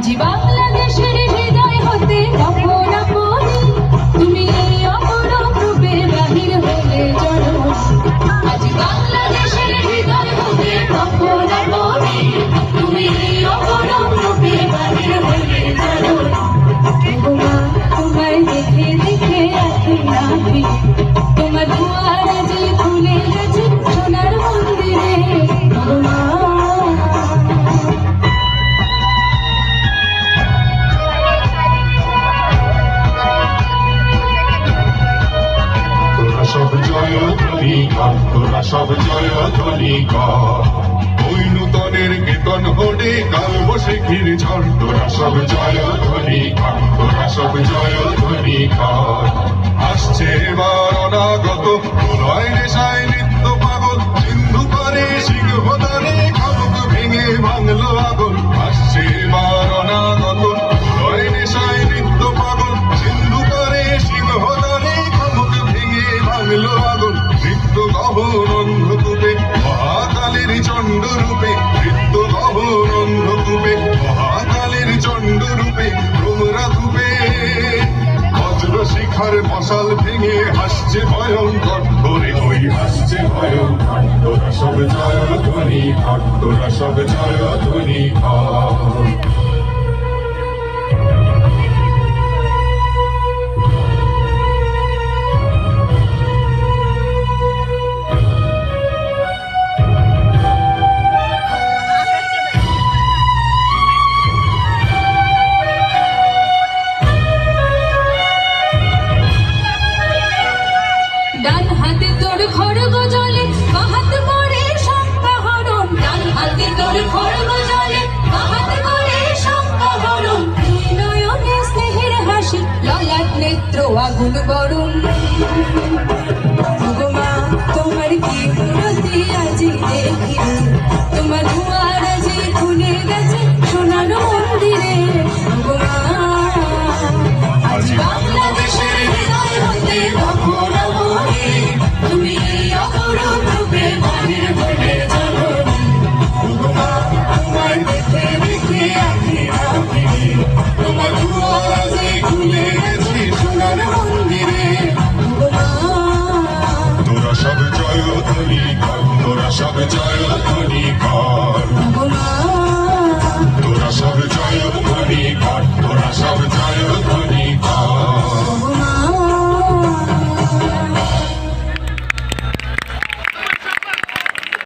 আজি বাংলাদেশের হৃদয় হতে কখন আপনি তুমি অপরূপ রূপে বাহির হলে জননী। আজি বাংলাদেশের হৃদয় হতে কখন আপনি তুমি অপরূপ রূপে বাহির হলে জননী। তোমায় দেখে দেখে আখি নাভি তোমার দুয়ার যে খুলে গেছে সোনার মন্দিরে। সব জয় ধ্বনি কর, তোরা সব জয় ধ্বনি কর। ওই নূতনের কেতন হোডে কাল বসে ঘির ঝড়। তোরা সব জয় ধ্বনি কর, তোরা সব জয় ধ্বনি কর। আসছে এবার অনাগত প্রলয় নেশায় নৃত্য পাগল, সিন্ধু করে সিংহদানে খাবুক ভেঙে ভাঙলো আগল। আসছে এবার অনাগত প্রলয় নেশায় নৃত্য পাগল, সিন্ধু করে সিংহদানে খাবুক ভেঙে ভাঙলো আগল। নৃত্য গহন অন্ধকূপে মহাকালের চণ্ড রূপে, নৃত্য গহন অন্ধকূপে মহাকালের চণ্ড রূপে তোমরা ধূপে। বজ্র শিখার মশাল ভেঙে হাসছে ভয়ঙ্কর ধরে, ওই হাসছে ভয়ঙ্কর। তোরা সব জয় ধ্বনি কর, তোরা সব জয় ধ্বনি কর। ডান হাতে তোর খড়গ জলে বাহাত করে শঙ্কা হরণ। ডান হাতে তোর খড়গ জলে বাহাত করে শঙ্কা হরণ। দুই নয়নে স্নেহের হাসি ললাট নেত্র আগুন বরণ।